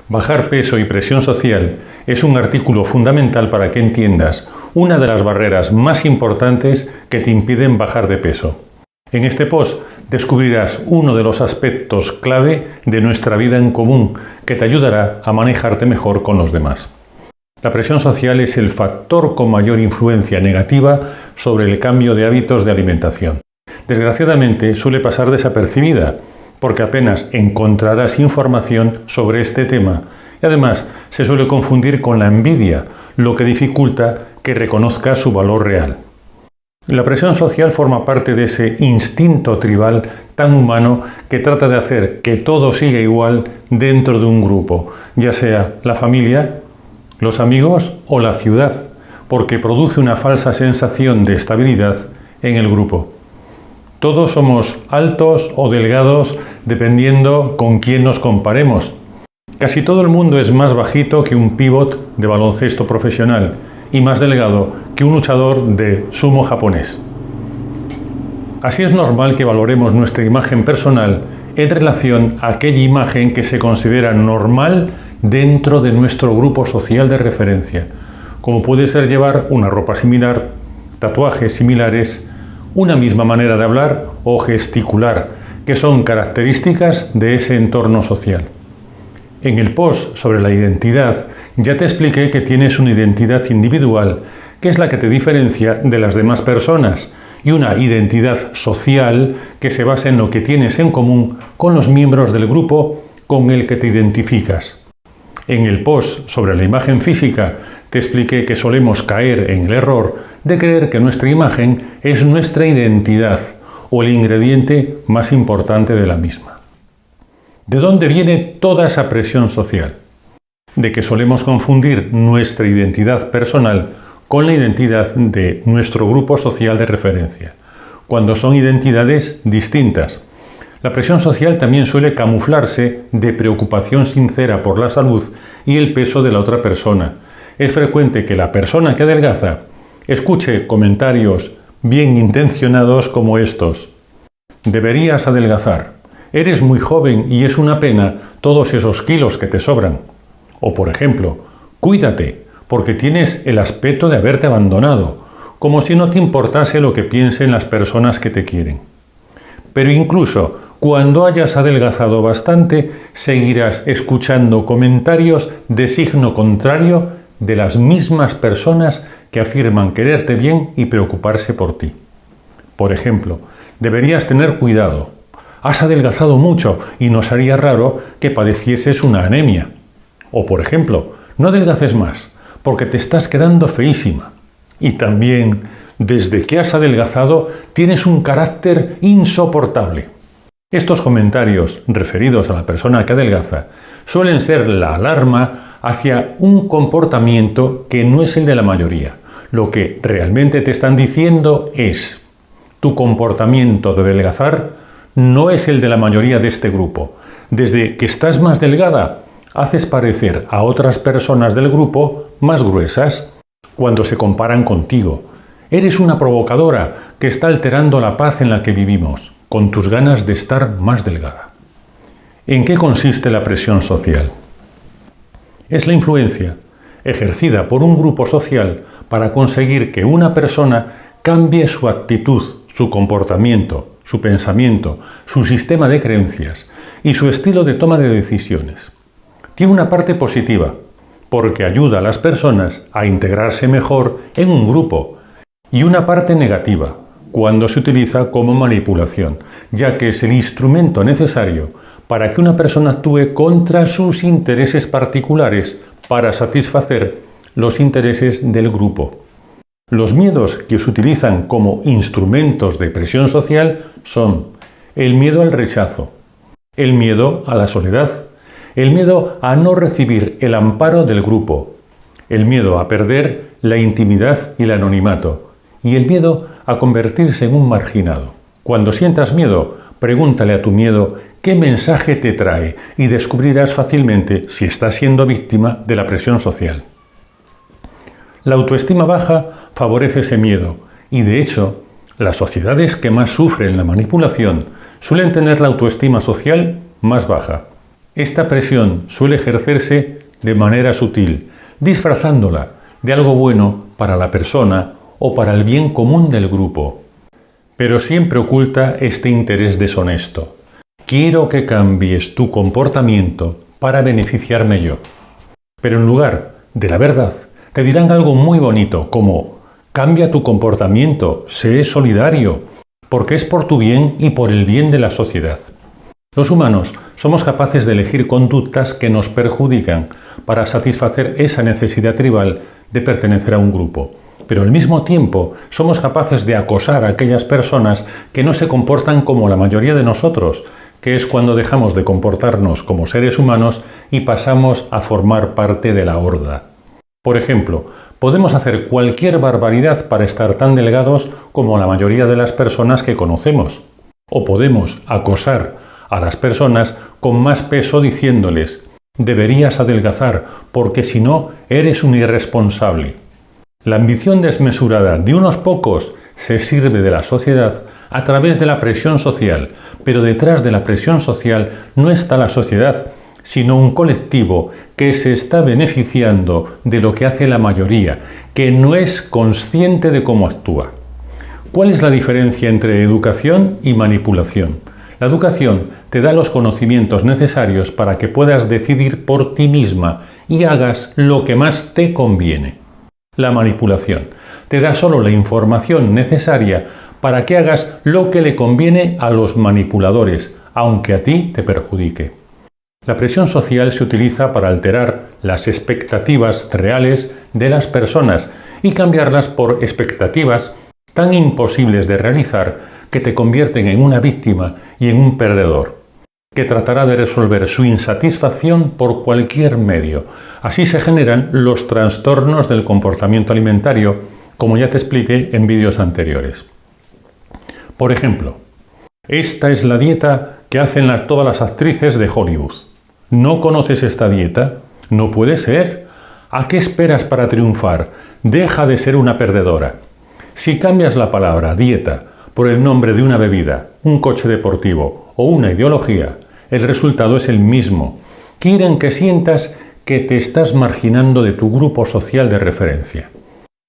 Bajar peso y presión social es un artículo fundamental para que entiendas una de las barreras más importantes que te impiden bajar de peso. En este post descubrirás uno de los aspectos clave de nuestra vida en común que te ayudará a manejarte mejor con los demás. La presión social es el factor con mayor influencia negativa sobre el cambio de hábitos de alimentación. Desgraciadamente suele pasar desapercibida, porque apenas encontrarás información sobre este tema y además se suele confundir con la envidia, lo que dificulta que reconozcas su valor real. La presión social forma parte de ese instinto tribal tan humano que trata de hacer que todo siga igual dentro de un grupo, ya sea la familia, los amigos o la ciudad, porque produce una falsa sensación de estabilidad en el grupo. Todos somos altos o delgados dependiendo con quién nos comparemos. Casi todo el mundo es más bajito que un pívot de baloncesto profesional y más delgado que un luchador de sumo japonés. Así es normal que valoremos nuestra imagen personal en relación a aquella imagen que se considera normal dentro de nuestro grupo social de referencia, como puede ser llevar una ropa similar, tatuajes similares, una misma manera de hablar o gesticular, que son características de ese entorno social. En el post sobre la identidad ya te expliqué que tienes una identidad individual, que es la que te diferencia de las demás personas, y una identidad social que se basa en lo que tienes en común con los miembros del grupo con el que te identificas. En el post sobre la imagen física te expliqué que solemos caer en el error de creer que nuestra imagen es nuestra identidad o el ingrediente más importante de la misma. ¿De dónde viene toda esa presión social? De que solemos confundir nuestra identidad personal con la identidad de nuestro grupo social de referencia, cuando son identidades distintas. La presión social también suele camuflarse de preocupación sincera por la salud y el peso de la otra persona. Es frecuente que la persona que adelgaza escuche comentarios bien intencionados como estos: deberías adelgazar, eres muy joven y es una pena todos esos kilos que te sobran. O por ejemplo, cuídate, porque tienes el aspecto de haberte abandonado, como si no te importase lo que piensen las personas que te quieren. Pero incluso cuando hayas adelgazado bastante, seguirás escuchando comentarios de signo contrario de las mismas personas que afirman quererte bien y preocuparse por ti. Por ejemplo, deberías tener cuidado. Has adelgazado mucho y nos haría raro que padecieses una anemia. O por ejemplo, no adelgaces más, porque te estás quedando feísima. Y también, desde que has adelgazado, tienes un carácter insoportable. Estos comentarios referidos a la persona que adelgaza suelen ser la alarma hacia un comportamiento que no es el de la mayoría. Lo que realmente te están diciendo es: tu comportamiento de adelgazar no es el de la mayoría de este grupo. Desde que estás más delgada, haces parecer a otras personas del grupo más gruesas cuando se comparan contigo. Eres una provocadora que está alterando la paz en la que vivimos, con tus ganas de estar más delgada. ¿En qué consiste la presión social? Es la influencia ejercida por un grupo social para conseguir que una persona cambie su actitud, su comportamiento, su pensamiento, su sistema de creencias y su estilo de toma de decisiones. Tiene una parte positiva, porque ayuda a las personas a integrarse mejor en un grupo, y una parte negativa, cuando se utiliza como manipulación, ya que es el instrumento necesario para que una persona actúe contra sus intereses particulares para satisfacer los intereses del grupo. Los miedos que se utilizan como instrumentos de presión social son el miedo al rechazo, el miedo a la soledad, el miedo a no recibir el amparo del grupo, el miedo a perder la intimidad y el anonimato, y el miedo a convertirse en un marginado. Cuando sientas miedo, pregúntale a tu miedo qué mensaje te trae y descubrirás fácilmente si estás siendo víctima de la presión social. La autoestima baja favorece ese miedo y, de hecho, las sociedades que más sufren la manipulación suelen tener la autoestima social más baja. Esta presión suele ejercerse de manera sutil, disfrazándola de algo bueno para la persona o para el bien común del grupo. Pero siempre oculta este interés deshonesto. Quiero que cambies tu comportamiento para beneficiarme yo. Pero en lugar de la verdad, te dirán algo muy bonito como: cambia tu comportamiento, sé solidario, porque es por tu bien y por el bien de la sociedad. Los humanos somos capaces de elegir conductas que nos perjudican para satisfacer esa necesidad tribal de pertenecer a un grupo. Pero al mismo tiempo somos capaces de acosar a aquellas personas que no se comportan como la mayoría de nosotros, que es cuando dejamos de comportarnos como seres humanos y pasamos a formar parte de la horda. Por ejemplo, podemos hacer cualquier barbaridad para estar tan delgados como la mayoría de las personas que conocemos. O podemos acosar a las personas con más peso diciéndoles: deberías adelgazar porque si no eres un irresponsable. La ambición desmesurada de unos pocos se sirve de la sociedad a través de la presión social, pero detrás de la presión social no está la sociedad, sino un colectivo que se está beneficiando de lo que hace la mayoría, que no es consciente de cómo actúa. ¿Cuál es la diferencia entre educación y manipulación? La educación te da los conocimientos necesarios para que puedas decidir por ti misma y hagas lo que más te conviene. La manipulación te da solo la información necesaria para que hagas lo que le conviene a los manipuladores, aunque a ti te perjudique. La presión social se utiliza para alterar las expectativas reales de las personas y cambiarlas por expectativas tan imposibles de realizar que te convierten en una víctima y en un perdedor, que tratará de resolver su insatisfacción por cualquier medio. Así se generan los trastornos del comportamiento alimentario, como ya te expliqué en vídeos anteriores. Por ejemplo, esta es la dieta que hacen todas las actrices de Hollywood. ¿No conoces esta dieta? No puede ser. ¿A qué esperas para triunfar? Deja de ser una perdedora. Si cambias la palabra dieta por el nombre de una bebida, un coche deportivo o una ideología, el resultado es el mismo. Quieren que sientas que te estás marginando de tu grupo social de referencia.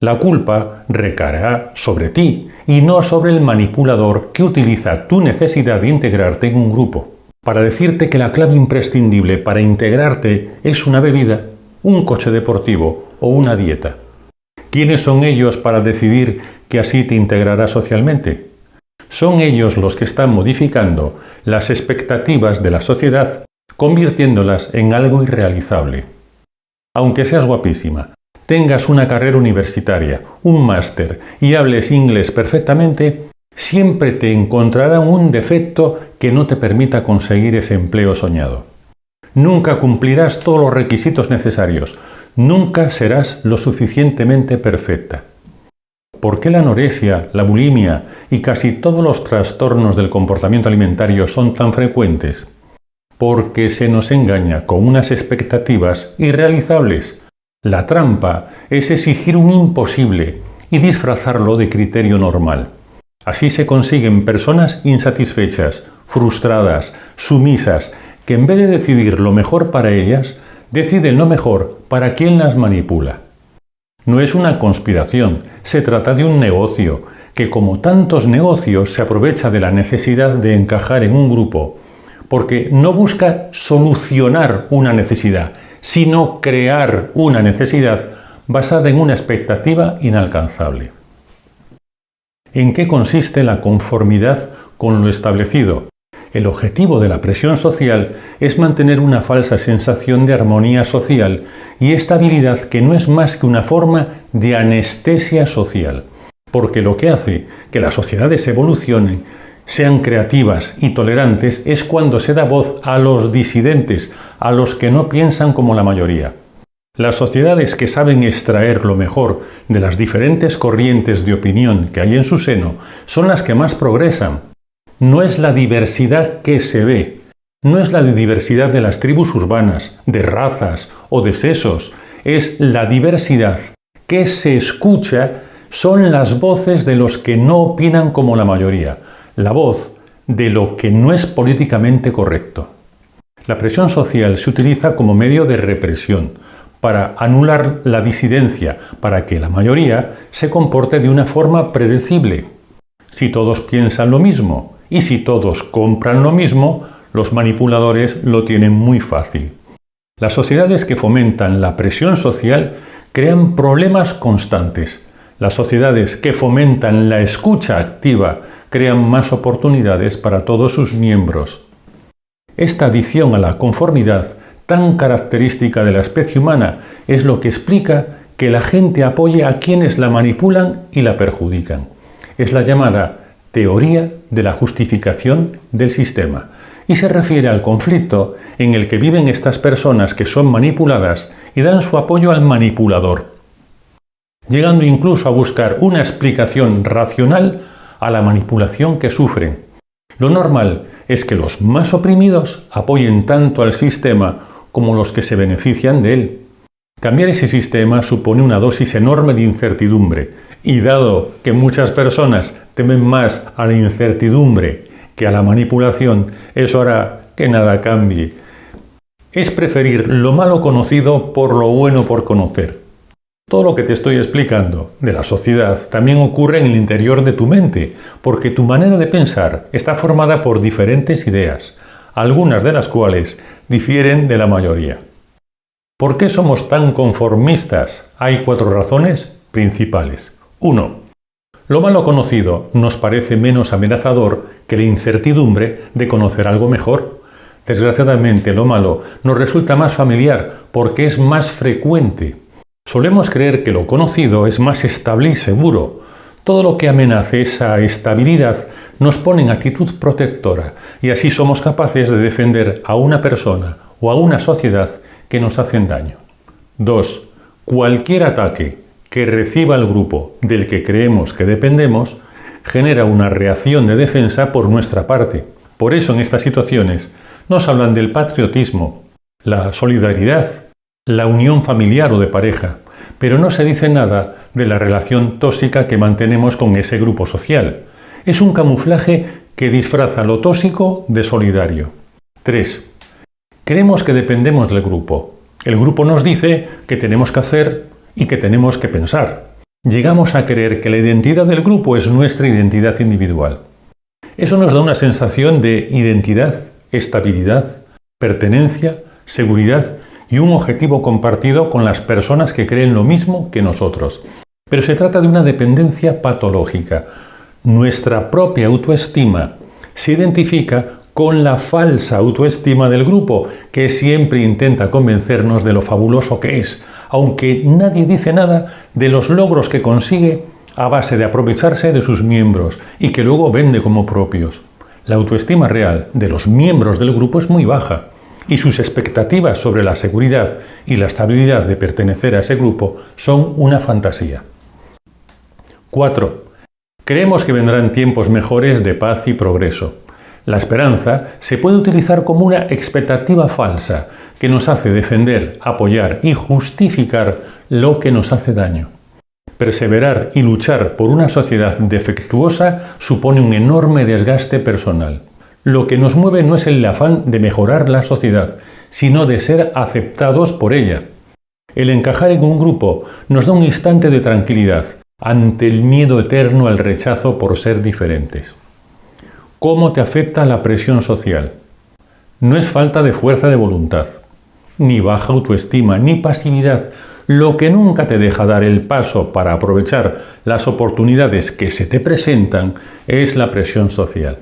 La culpa recaerá sobre ti y no sobre el manipulador que utiliza tu necesidad de integrarte en un grupo para decirte que la clave imprescindible para integrarte es una bebida, un coche deportivo o una dieta. ¿Quiénes son ellos para decidir que así te integrarás socialmente? Son ellos los que están modificando las expectativas de la sociedad, convirtiéndolas en algo irrealizable. Aunque seas guapísima, tengas una carrera universitaria, un máster y hables inglés perfectamente, siempre te encontrarán un defecto que no te permita conseguir ese empleo soñado. Nunca cumplirás todos los requisitos necesarios, nunca serás lo suficientemente perfecta. ¿Por qué la anorexia, la bulimia y casi todos los trastornos del comportamiento alimentario son tan frecuentes? Porque se nos engaña con unas expectativas irrealizables. La trampa es exigir un imposible y disfrazarlo de criterio normal. Así se consiguen personas insatisfechas, frustradas, sumisas, que en vez de decidir lo mejor para ellas, deciden lo mejor para quien las manipula. No es una conspiración, se trata de un negocio, que como tantos negocios se aprovecha de la necesidad de encajar en un grupo, porque no busca solucionar una necesidad, sino crear una necesidad basada en una expectativa inalcanzable. ¿En qué consiste la conformidad con lo establecido? El objetivo de la presión social es mantener una falsa sensación de armonía social y estabilidad que no es más que una forma de anestesia social, porque lo que hace que las sociedades evolucionen, sean creativas y tolerantes, es cuando se da voz a los disidentes, a los que no piensan como la mayoría. Las sociedades que saben extraer lo mejor de las diferentes corrientes de opinión que hay en su seno son las que más progresan. No es la diversidad que se ve, no es la diversidad de las tribus urbanas, de razas o de sexos, es la diversidad que se escucha, son las voces de los que no opinan como la mayoría, la voz de lo que no es políticamente correcto. La presión social se utiliza como medio de represión, para anular la disidencia, para que la mayoría se comporte de una forma predecible. Si todos piensan lo mismo y si todos compran lo mismo, los manipuladores lo tienen muy fácil. Las sociedades que fomentan la presión social crean problemas constantes. Las sociedades que fomentan la escucha activa crean más oportunidades para todos sus miembros. Esta adicción a la conformidad, tan característica de la especie humana, es lo que explica que la gente apoye a quienes la manipulan y la perjudican. Es la llamada teoría de la justificación del sistema y se refiere al conflicto en el que viven estas personas que son manipuladas y dan su apoyo al manipulador, llegando incluso a buscar una explicación racional a la manipulación que sufren. Lo normal es que los más oprimidos apoyen tanto al sistema como los que se benefician de él. Cambiar ese sistema supone una dosis enorme de incertidumbre, y dado que muchas personas temen más a la incertidumbre que a la manipulación, eso hará que nada cambie. Es preferir lo malo conocido por lo bueno por conocer. Todo lo que te estoy explicando de la sociedad también ocurre en el interior de tu mente, porque tu manera de pensar está formada por diferentes ideas, algunas de las cuales difieren de la mayoría. ¿Por qué somos tan conformistas? Hay 4 razones principales. 1. Lo malo conocido nos parece menos amenazador que la incertidumbre de conocer algo mejor. Desgraciadamente, lo malo nos resulta más familiar porque es más frecuente. Solemos creer que lo conocido es más estable y seguro. Todo lo que amenace esa estabilidad nos pone en actitud protectora y así somos capaces de defender a una persona o a una sociedad que nos hacen daño. 2. Cualquier ataque que reciba el grupo del que creemos que dependemos genera una reacción de defensa por nuestra parte. Por eso en estas situaciones nos hablan del patriotismo, la solidaridad, la unión familiar o de pareja, pero no se dice nada de la relación tóxica que mantenemos con ese grupo social. Es un camuflaje que disfraza lo tóxico de solidario. 3. Creemos que dependemos del grupo. El grupo nos dice que tenemos que hacer y que tenemos que pensar. Llegamos a creer que la identidad del grupo es nuestra identidad individual. Eso nos da una sensación de identidad, estabilidad, pertenencia, seguridad y un objetivo compartido con las personas que creen lo mismo que nosotros. Pero se trata de una dependencia patológica. Nuestra propia autoestima se identifica con la falsa autoestima del grupo, que siempre intenta convencernos de lo fabuloso que es, aunque nadie dice nada de los logros que consigue a base de aprovecharse de sus miembros y que luego vende como propios. La autoestima real de los miembros del grupo es muy baja y sus expectativas sobre la seguridad y la estabilidad de pertenecer a ese grupo son una fantasía. 4. Creemos que vendrán tiempos mejores de paz y progreso. La esperanza se puede utilizar como una expectativa falsa que nos hace defender, apoyar y justificar lo que nos hace daño. Perseverar y luchar por una sociedad defectuosa supone un enorme desgaste personal. Lo que nos mueve no es el afán de mejorar la sociedad, sino de ser aceptados por ella. El encajar en un grupo nos da un instante de tranquilidad ante el miedo eterno al rechazo por ser diferentes. ¿Cómo te afecta la presión social? No es falta de fuerza de voluntad, ni baja autoestima, ni pasividad. Lo que nunca te deja dar el paso para aprovechar las oportunidades que se te presentan es la presión social.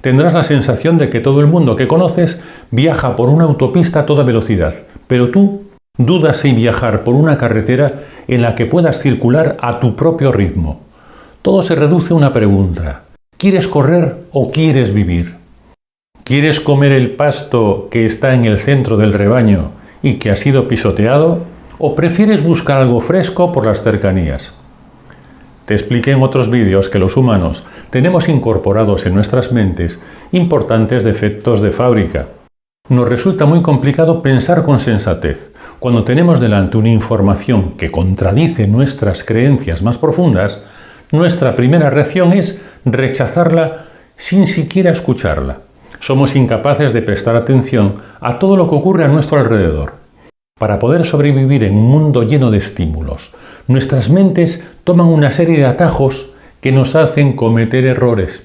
Tendrás la sensación de que todo el mundo que conoces viaja por una autopista a toda velocidad, pero tú dudas si viajar por una carretera en la que puedas circular a tu propio ritmo. Todo se reduce a una pregunta: ¿quieres correr o quieres vivir? ¿Quieres comer el pasto que está en el centro del rebaño y que ha sido pisoteado? ¿O prefieres buscar algo fresco por las cercanías? Te expliqué en otros vídeos que los humanos tenemos incorporados en nuestras mentes importantes defectos de fábrica. Nos resulta muy complicado pensar con sensatez. Cuando tenemos delante una información que contradice nuestras creencias más profundas, nuestra primera reacción es rechazarla sin siquiera escucharla. Somos incapaces de prestar atención a todo lo que ocurre a nuestro alrededor. Para poder sobrevivir en un mundo lleno de estímulos, nuestras mentes toman una serie de atajos que nos hacen cometer errores.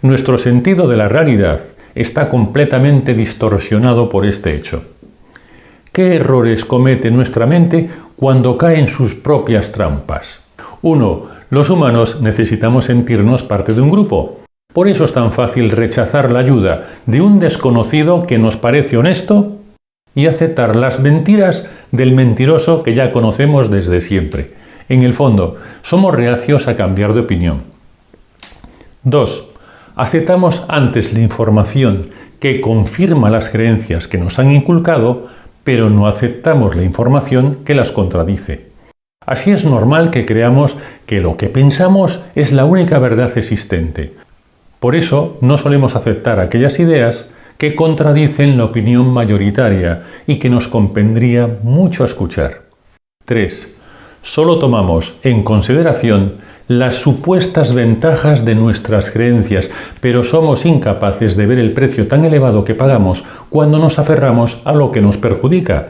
Nuestro sentido de la realidad está completamente distorsionado por este hecho. ¿Qué errores comete nuestra mente cuando cae en sus propias trampas? 1. Los humanos necesitamos sentirnos parte de un grupo. Por eso es tan fácil rechazar la ayuda de un desconocido que nos parece honesto y aceptar las mentiras del mentiroso que ya conocemos desde siempre. En el fondo, somos reacios a cambiar de opinión. 2. Aceptamos antes la información que confirma las creencias que nos han inculcado, pero no aceptamos la información que las contradice. Así es normal que creamos que lo que pensamos es la única verdad existente. Por eso no solemos aceptar aquellas ideas que contradicen la opinión mayoritaria y que nos convendría mucho escuchar. 3. Solo tomamos en consideración las supuestas ventajas de nuestras creencias, pero somos incapaces de ver el precio tan elevado que pagamos cuando nos aferramos a lo que nos perjudica.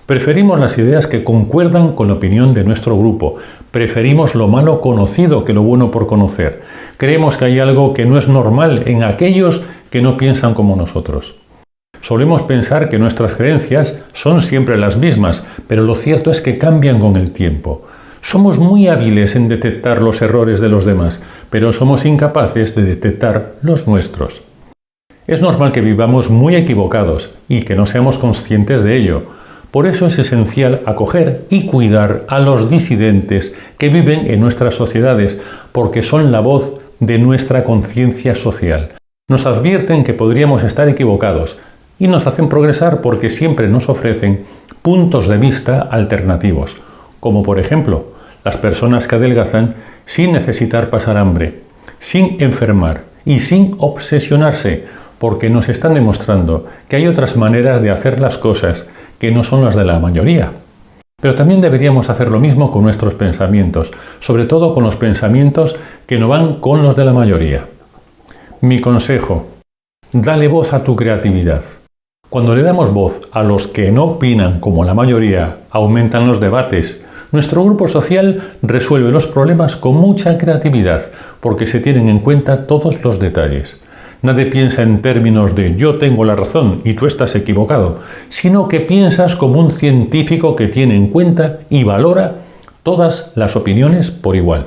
Preferimos las ideas que concuerdan con la opinión de nuestro grupo. Preferimos lo malo conocido que lo bueno por conocer. Creemos que hay algo que no es normal en aquellos que no piensan como nosotros. Solemos pensar que nuestras creencias son siempre las mismas, pero lo cierto es que cambian con el tiempo. Somos muy hábiles en detectar los errores de los demás, pero somos incapaces de detectar los nuestros. Es normal que vivamos muy equivocados y que no seamos conscientes de ello. Por eso es esencial acoger y cuidar a los disidentes que viven en nuestras sociedades, porque son la voz de nuestra conciencia social. Nos advierten que podríamos estar equivocados y nos hacen progresar porque siempre nos ofrecen puntos de vista alternativos, como por ejemplo las personas que adelgazan sin necesitar pasar hambre, sin enfermar y sin obsesionarse, porque nos están demostrando que hay otras maneras de hacer las cosas que no son las de la mayoría. Pero también deberíamos hacer lo mismo con nuestros pensamientos, sobre todo con los pensamientos que no van con los de la mayoría. Mi consejo: dale voz a tu creatividad. Cuando le damos voz a los que no opinan como la mayoría, aumentan los debates. Nuestro grupo social resuelve los problemas con mucha creatividad, porque se tienen en cuenta todos los detalles. Nadie piensa en términos de yo tengo la razón y tú estás equivocado, sino que piensas como un científico que tiene en cuenta y valora todas las opiniones por igual.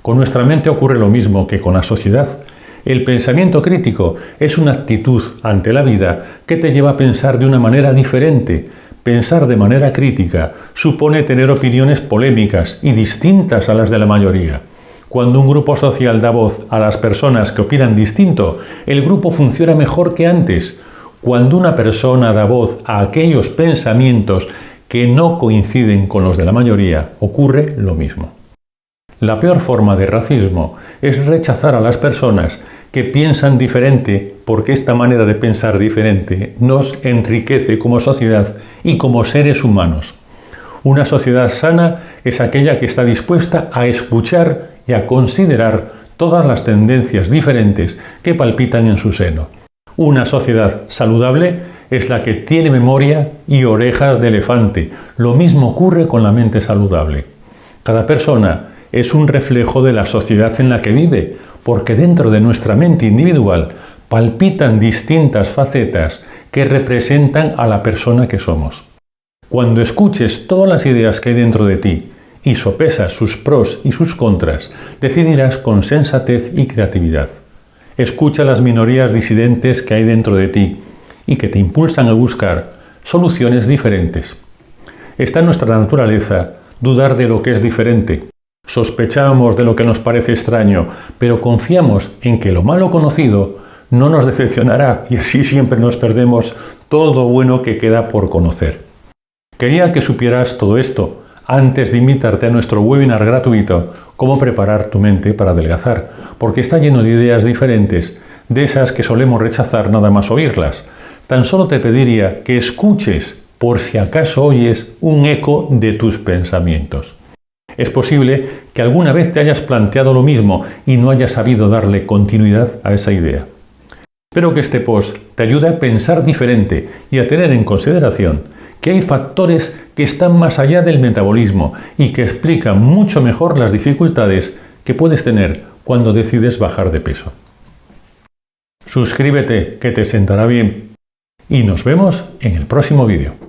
Con nuestra mente ocurre lo mismo que con la sociedad. El pensamiento crítico es una actitud ante la vida que te lleva a pensar de una manera diferente. Pensar de manera crítica supone tener opiniones polémicas y distintas a las de la mayoría. Cuando un grupo social da voz a las personas que opinan distinto, el grupo funciona mejor que antes. Cuando una persona da voz a aquellos pensamientos que no coinciden con los de la mayoría, ocurre lo mismo. La peor forma de racismo es rechazar a las personas que piensan diferente, porque esta manera de pensar diferente nos enriquece como sociedad y como seres humanos. Una sociedad sana es aquella que está dispuesta a escuchar y a considerar todas las tendencias diferentes que palpitan en su seno. Una sociedad saludable es la que tiene memoria y orejas de elefante. Lo mismo ocurre con la mente saludable. Cada persona es un reflejo de la sociedad en la que vive, porque dentro de nuestra mente individual palpitan distintas facetas que representan a la persona que somos. Cuando escuches todas las ideas que hay dentro de ti y sopesas sus pros y sus contras, decidirás con sensatez y creatividad. Escucha las minorías disidentes que hay dentro de ti y que te impulsan a buscar soluciones diferentes. Está en nuestra naturaleza dudar de lo que es diferente. Sospechamos de lo que nos parece extraño, pero confiamos en que lo malo conocido no nos decepcionará y así siempre nos perdemos todo bueno que queda por conocer. Quería que supieras todo esto antes de invitarte a nuestro webinar gratuito Cómo preparar tu mente para adelgazar, porque está lleno de ideas diferentes, de esas que solemos rechazar nada más oírlas. Tan solo te pediría que escuches por si acaso oyes un eco de tus pensamientos. Es posible que alguna vez te hayas planteado lo mismo y no hayas sabido darle continuidad a esa idea. Espero que este post te ayude a pensar diferente y a tener en consideración que hay factores que están más allá del metabolismo y que explican mucho mejor las dificultades que puedes tener cuando decides bajar de peso. Suscríbete, que te sentará bien, y nos vemos en el próximo vídeo.